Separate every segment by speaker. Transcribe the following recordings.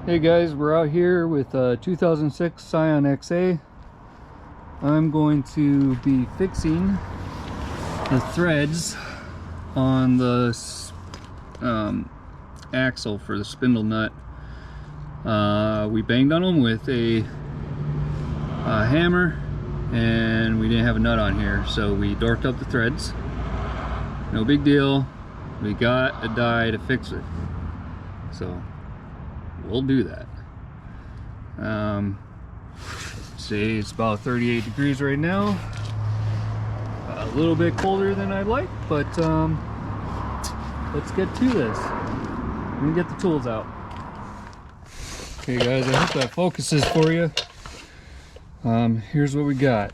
Speaker 1: Hey guys, we're out here with a 2006 Scion XA. I'm going to be fixing the threads on the axle for the spindle nut. We banged on them with a hammer and we didn't have a nut on here, so we dorked up the threads. No big deal. We got a die to fix it, so we'll do that. Say it's about 38 degrees right now. A little bit colder than I'd like, but let's get to this. Let me get the tools out. Okay guys, I hope that focuses for you. Here's what we got.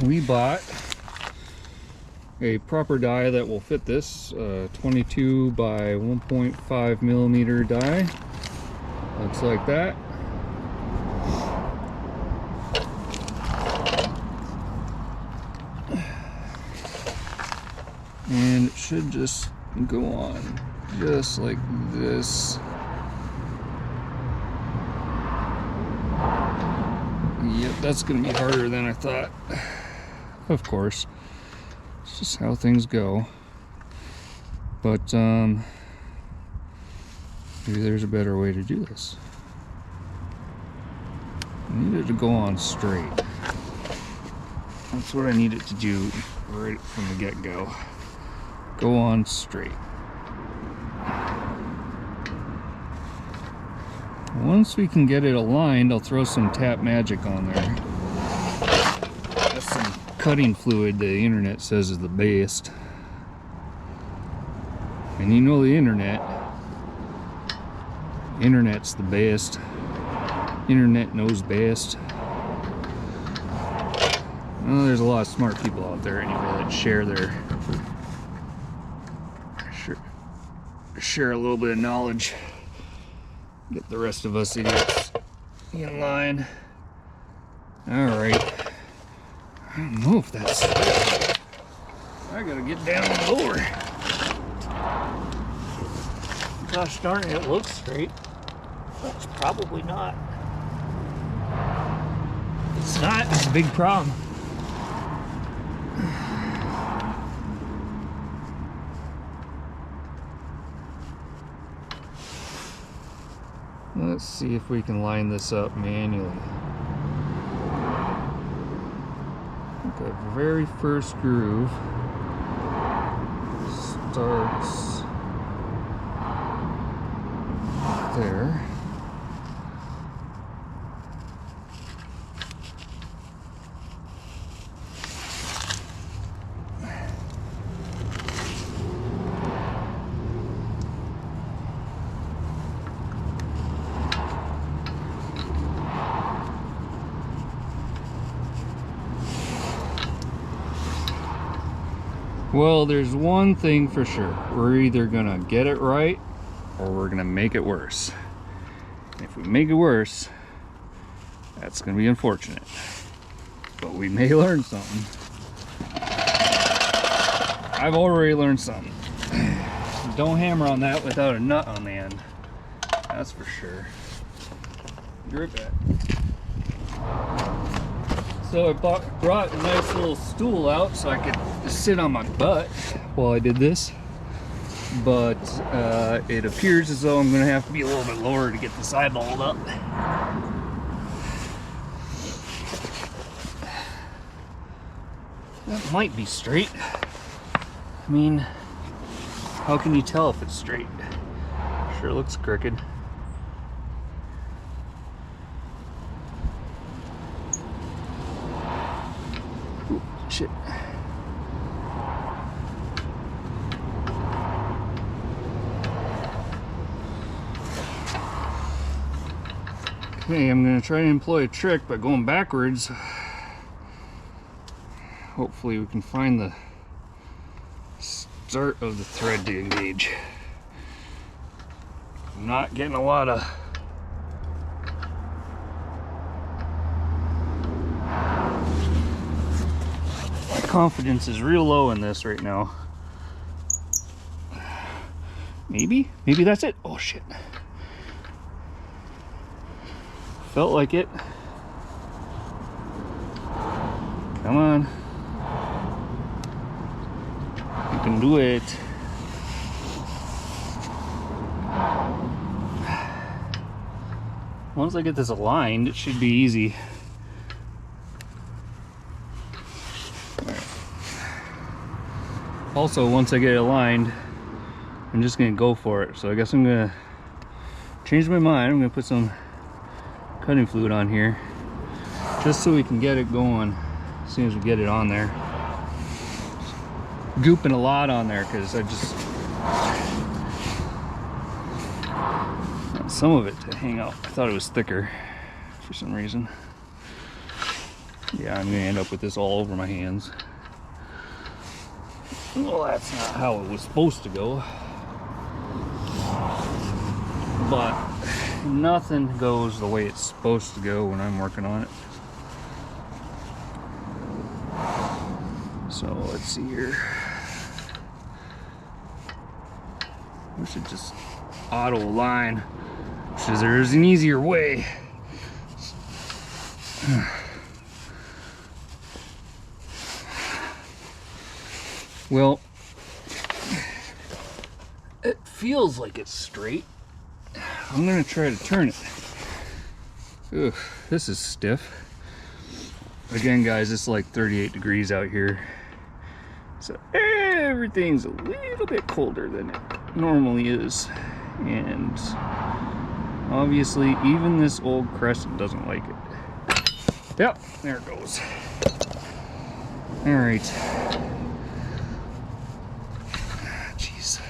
Speaker 1: We bought a proper die that will fit this 22 by 1.5 millimeter die. Looks like that. And it should just go on just like this. Yep, that's gonna be harder than I thought. Of course, it's just how things go. But maybe there's a better way to do this. I need it to go on straight. That's what I need it to do right from the get-go. Go on straight. Once we can get it aligned, I'll throw some tap magic on there. That's some cutting fluid the internet says is the best. And you know the internet. Internet's the best. Internet knows best. Well, there's a lot of smart people out there anyway that share a little bit of knowledge. Get the rest of us idiots in line. Alright. I don't know if that's... I gotta get down lower. Gosh darn it, it looks straight. It's probably not. It's not, it's a big problem. Let's see if we can line this up manually. The very first groove starts there. Well, there's one thing for sure. We're either gonna get it right or we're gonna make it worse. And if we make it worse, that's gonna be unfortunate. But we may learn something. I've already learned something. Don't hammer on that without a nut on the end. That's for sure. Grip it. So I brought a nice little stool out so I could sit on my butt while I did this, but it appears as though I'm going to have to be a little bit lower to get this eyeballed up. That might be straight. I mean, how can you tell if it's straight? Sure looks crooked. Ooh, shit. Okay, I'm going to try to employ a trick by going backwards. Hopefully we can find the start of the thread to engage. I'm not getting a lot of confidence is real low in this right now. Maybe that's it. Oh shit. Felt like it. Come on. You can do it. Once I get this aligned, it should be easy. Also, once I get it aligned, I'm just gonna go for it. So I guess I'm gonna change my mind. I'm gonna put some cutting fluid on here just so we can get it going as soon as we get it on there. Gooping a lot on there because I just want some of it to hang out. I thought it was thicker for some reason. Yeah, I'm gonna end up with this all over my hands. Well, that's not how it was supposed to go. But nothing goes the way it's supposed to go when I'm working on it. So let's see here. We should just auto align, because there's an easier way. Well, it feels like it's straight. I'm gonna try to turn it. Ugh, this is stiff. Again, guys, it's like 38 degrees out here. So everything's a little bit colder than it normally is. And obviously, even this old Crescent doesn't like it. Yep, there it goes. All right. Jeez.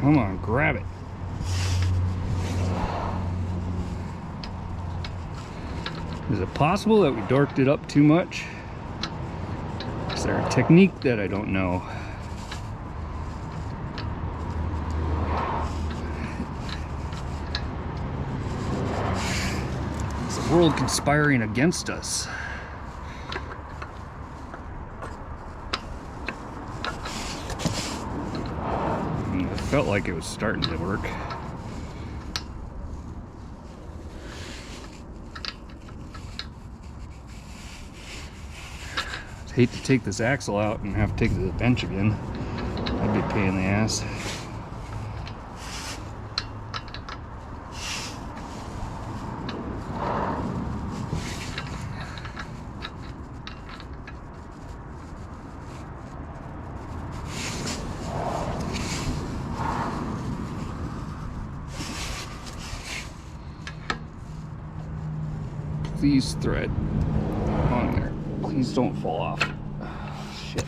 Speaker 1: Come on, grab it. Is it possible that we dorked it up too much? Is there a technique that I don't know? Is the world conspiring against us? It felt like it was starting to work. I'd hate to take this axle out and have to take it to the bench again. That'd be a pain in the ass. Please thread on there. Please don't fall off. Oh, shit.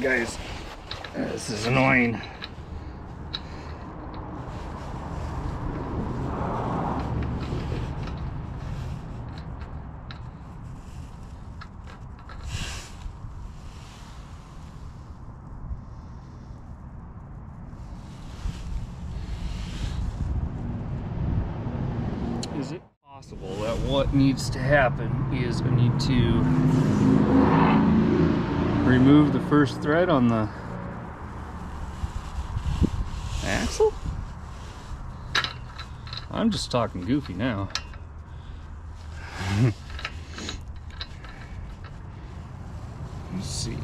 Speaker 1: Guys, this is annoying. Is it possible that what needs to happen is I need to remove the first thread on the axle? I'm just talking goofy now. Let's see.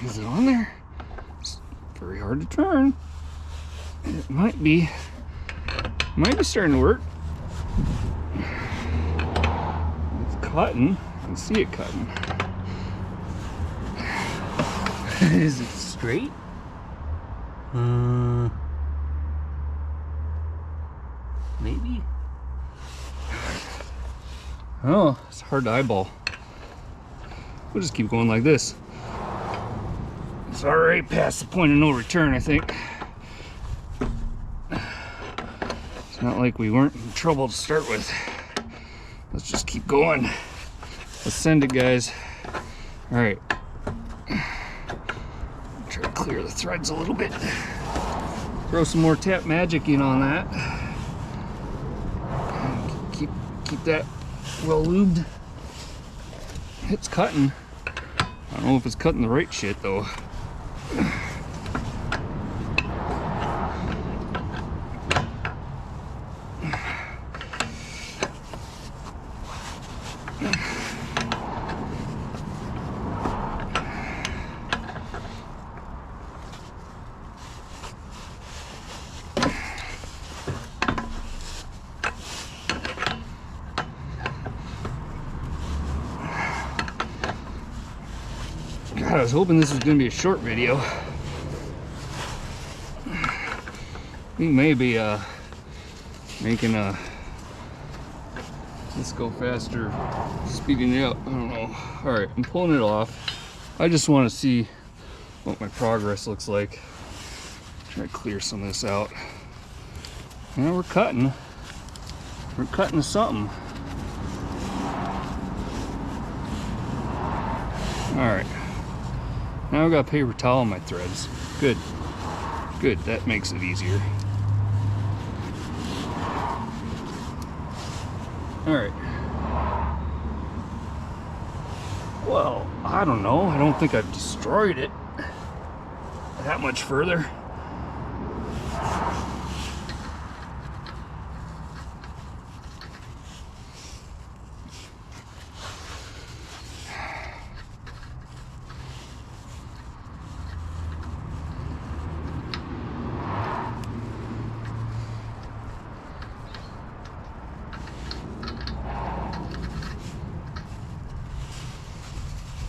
Speaker 1: Is it on there? It's very hard to turn. It might be starting to work. cutting. I can see it cutting. Is it straight? Maybe. Oh, it's hard to eyeball. We'll just keep going like this. It's already past the point of no return, I think. It's not like we weren't in trouble to start with. Let's just keep going. Let's send it, guys. All right. Try to clear the threads a little bit. Throw some more Tap Magic in on that. Keep that well lubed. It's cutting. I don't know if it's cutting the right shit though. God, I was hoping this was going to be a short video. We may be making this go faster, speeding it up. I don't know. All right, I'm pulling it off. I just want to see what my progress looks like. Try to clear some of this out. Now we're cutting. We're cutting to something. All right. Now I've got a paper towel on my threads. Good. Good, that makes it easier. Alright. Well, I don't know. I don't think I've destroyed it that much further.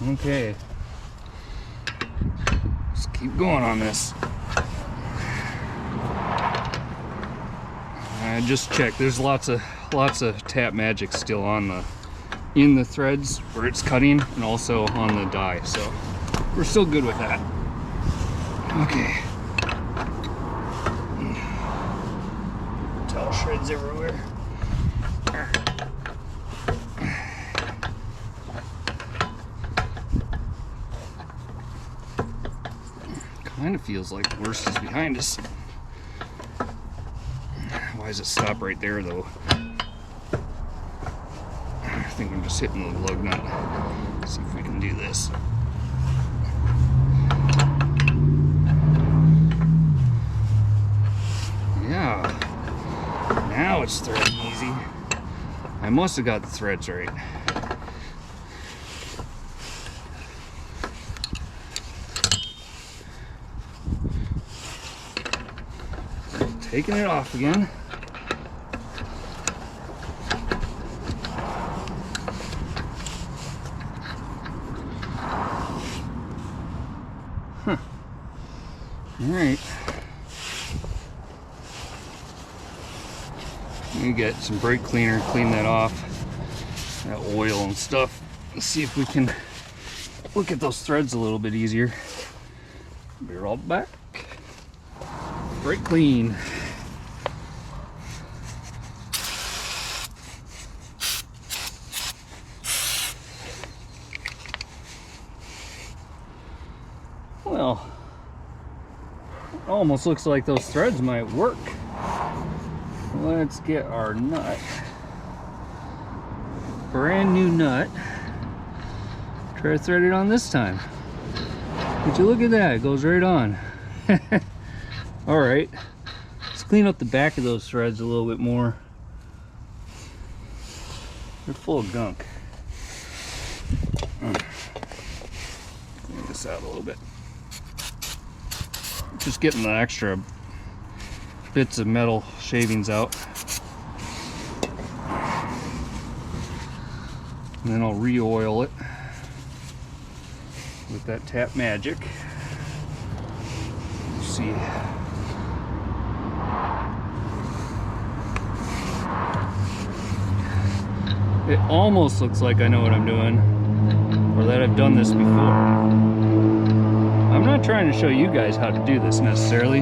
Speaker 1: Okay, let's keep going on this. I just checked. There's lots of Tap Magic still on in the threads where it's cutting, and also on the die. So we're still good with that. Okay. Towel shreds everywhere. Kind of feels like the worst is behind us. Why does it stop right there though? I think I'm just hitting the lug nut. Let's see if we can do this. Yeah. Now it's threading easy. I must have got the threads right. Taking it off again. Huh. All right. You get some brake cleaner, clean that off. That oil and stuff. Let's see if we can look at those threads a little bit easier. Be right back. Brake clean. Well, it almost looks like those threads might work. Let's get our nut. Brand new nut. Try to thread it on this time. Would you look at that? It goes right on. All right, let's clean up the back of those threads a little bit more. They're full of gunk. Clean this out a little bit. Just getting the extra bits of metal shavings out. And then I'll re-oil it with that Tap Magic. Let's see. It almost looks like I know what I'm doing, or that I've done this before. I'm not trying to show you guys how to do this necessarily.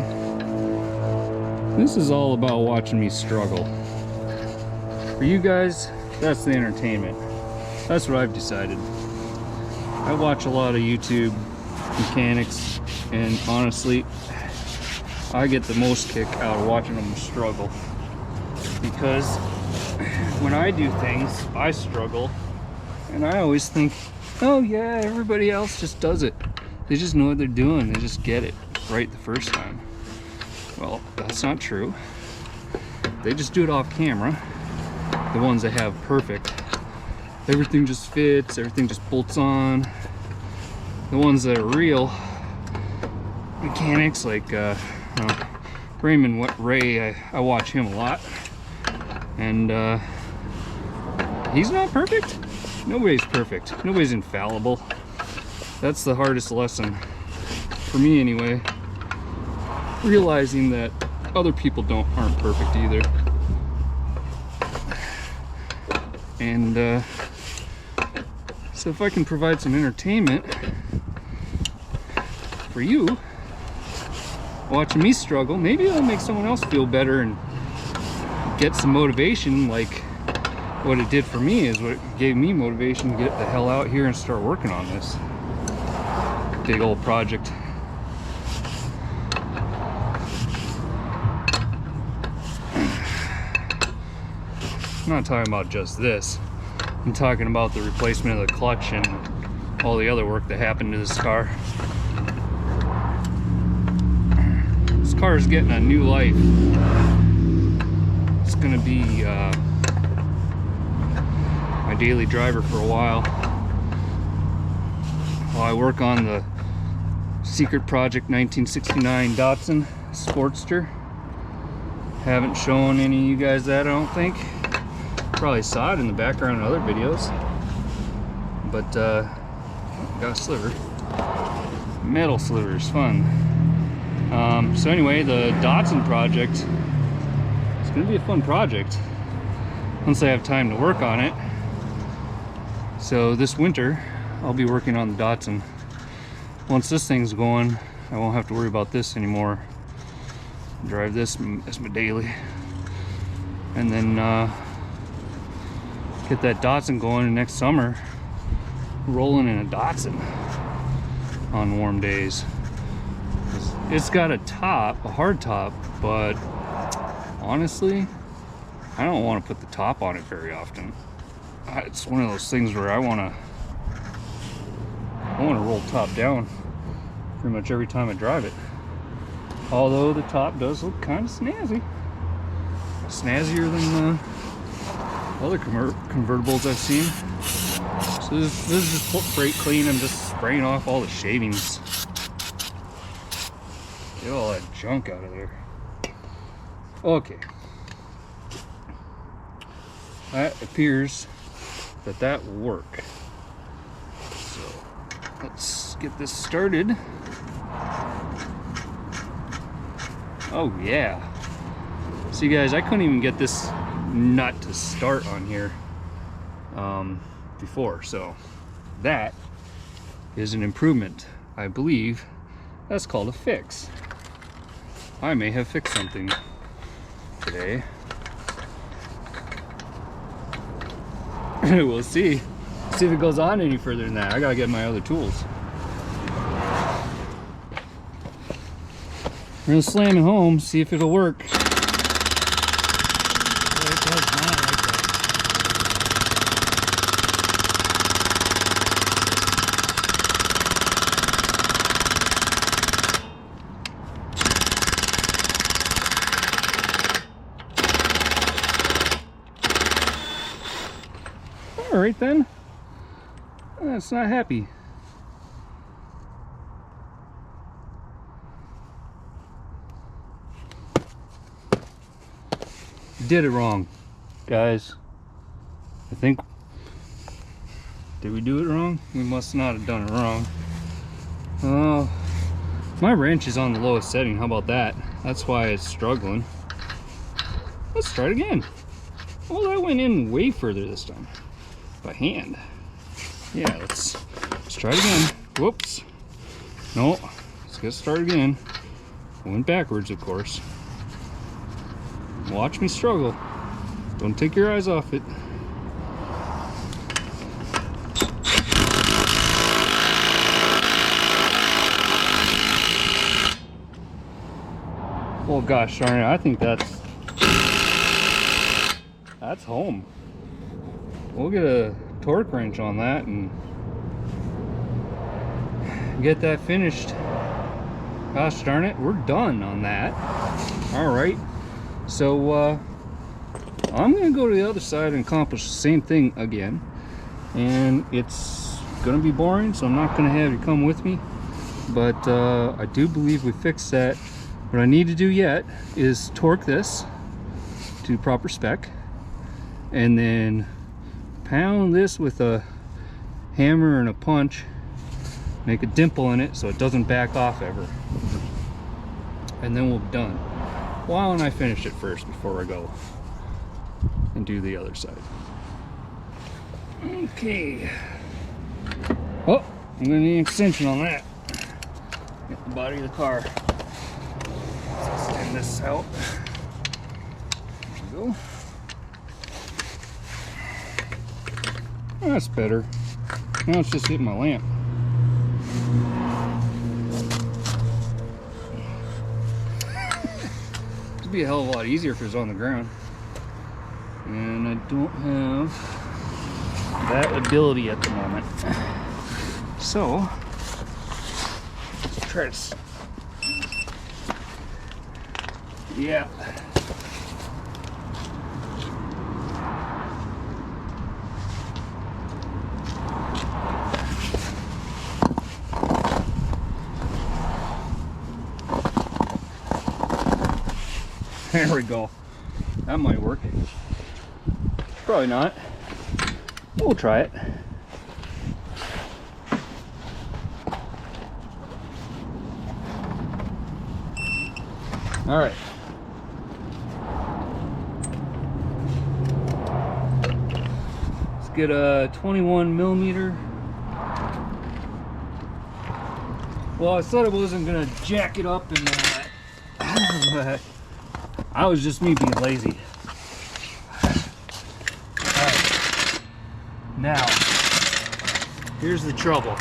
Speaker 1: This is all about watching me struggle. For you guys, that's the entertainment. That's what I've decided. I watch a lot of YouTube mechanics, and honestly, I get the most kick out of watching them struggle. Because when I do things, I struggle, and I always think, oh yeah, everybody else just does it. They just know what they're doing. They just get it right the first time. Well, that's not true. They just do it off camera. The ones that have perfect, everything just fits, everything just bolts on. The ones that are real mechanics, like Raymond Ray, I watch him a lot, and he's not perfect. Nobody's perfect. Nobody's infallible. That's the hardest lesson for me anyway, realizing that other people aren't perfect either. And so if I can provide some entertainment for you watching me struggle, maybe it'll make someone else feel better and get some motivation, like what it did for me is what gave me motivation to get the hell out here and start working on this big old project. I'm not talking about just this. I'm talking about the replacement of the clutch and all the other work that happened to this car. This car is getting a new life. It's gonna be my daily driver for a while I work on the Secret Project 1969 Datsun Sportster. Haven't shown any of you guys that, I don't think. Probably saw it in the background in other videos, but got a sliver. Metal slivers, fun. So anyway, the Datsun project, it's gonna be a fun project once I have time to work on it. So this winter I'll be working on the Datsun. Once this thing's going, I won't have to worry about this anymore. Drive this as my daily, and then get that Datsun going, and next summer rolling in a Datsun on warm days. It's got a top, a hard top, but honestly I don't want to put the top on it very often. It's one of those things where I want to roll top down pretty much every time I drive it. Although the top does look kind of snazzy. Snazzier than other convertibles I've seen. So this is just brake clean. I'm just spraying off all the shavings. Get all that junk out of there. Okay. That appears that will work. So let's get this started. Oh yeah. See guys, I couldn't even get this nut to start on here before, so that is an improvement. I believe that's called a fix. I may have fixed something today. We'll see. See if it goes on any further than that. I gotta get my other tools. We're gonna slam it home, see if it'll work. Well, it does not like that. All right then. That's not happy. Did it wrong, guys. I think Did we do it wrong? We must not have done it wrong. My wrench is on the lowest setting. How about that? That's why it's struggling. Let's try it again. Oh, that went in way further this time. By hand. Yeah, let's try it again. Whoops. No, let's get started again. Went backwards, of course. Watch me struggle. Don't take your eyes off it. Oh gosh darn it, I think that's home. We'll get a torque wrench on that and get that finished. Gosh darn it, we're done on that. Alright, so I'm gonna go to the other side and accomplish the same thing again, and it's gonna be boring, so I'm not gonna have you come with me, but I do believe we fixed that. What I need to do yet is torque this to proper spec and then pound this with a hammer and a punch, make a dimple in it so it doesn't back off ever, and then we'll be done. Why don't I finish it first before I go and do the other side? Okay. Oh, I'm gonna need an extension on that. Get the body of the car. Let's extend this out. There we go. That's better. Now it's just hitting my lamp. It'd be a hell of a lot easier if it was on the ground. And I don't have that ability at the moment. So, let's try to... Yeah. There we go. That might work. Probably not. We'll try it. All right. Let's get a 21 millimeter. Well, I said I wasn't gonna jack it up and but I was just me being lazy. Alright. Now, here's the trouble.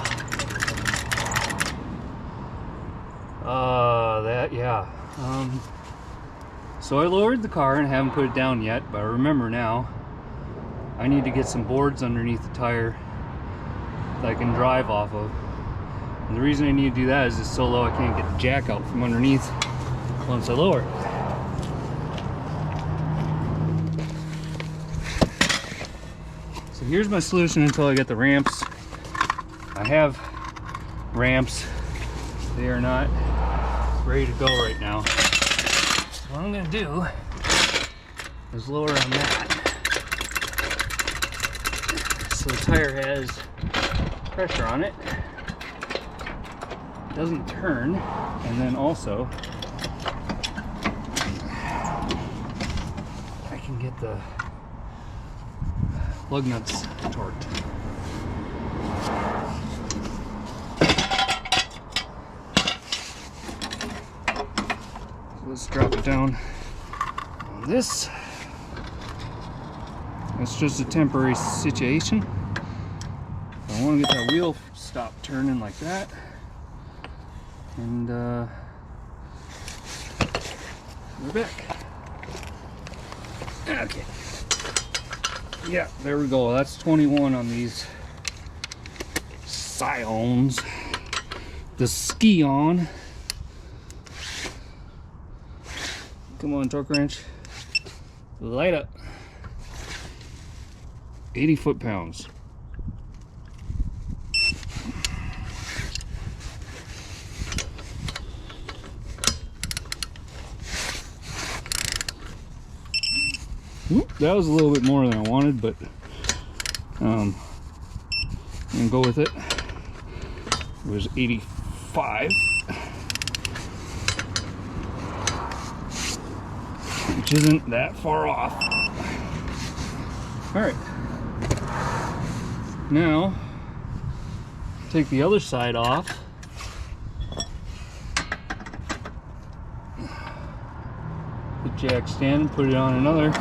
Speaker 1: So I lowered the car and haven't put it down yet, but I remember now I need to get some boards underneath the tire that I can drive off of. And the reason I need to do that is it's so low I can't get the jack out from underneath once I lower it. So here's my solution until I get the ramps. I have ramps. They are not ready to go right now. So what I'm going to do is lower on that so the tire has pressure on it, doesn't turn, and then also I can get the lug nuts torqued. So let's drop it down on this. It's just a temporary situation. I want to get that wheel stop turning like that. And we're back. Okay. Yeah, there we go. That's 21 on these Scions. The Ski-On. Come on, torque wrench. Light up. 80 foot-pounds. That was a little bit more than I wanted, but and go with it. It was 85, which isn't that far off. All right, now take the other side off. The jack stand and put it on another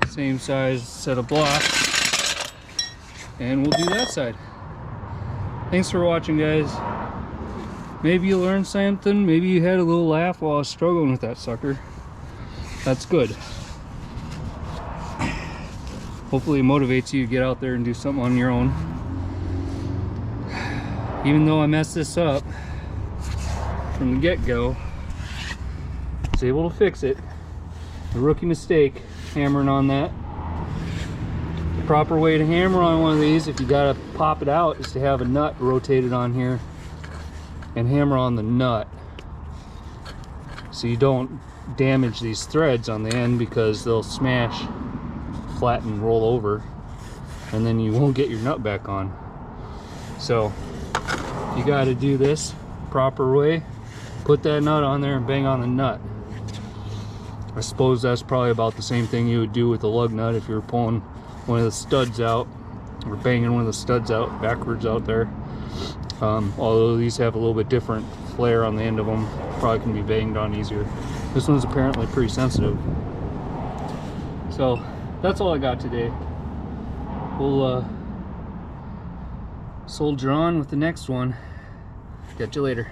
Speaker 1: same size set of blocks, and we'll do that side. Thanks for watching, guys. Maybe you learned something, maybe you had a little laugh while I was struggling with that sucker. That's good. Hopefully it motivates you to get out there and do something on your own. Even though I messed this up from the get-go, I was able to fix it. A rookie mistake, hammering on that. The proper way to hammer on one of these, if you gotta pop it out, is to have a nut rotated on here and hammer on the nut, so you don't damage these threads on the end, because they'll smash, flatten, roll over, and then you won't get your nut back on. So you got to do this proper way. Put that nut on there and bang on the nut. I suppose that's probably about the same thing you would do with a lug nut if you were pulling one of the studs out, or banging one of the studs out backwards out there. Although these have a little bit different flare on the end of them, probably can be banged on easier. This one's apparently pretty sensitive. So that's all I got today. We'll soldier on with the next one. Catch you later.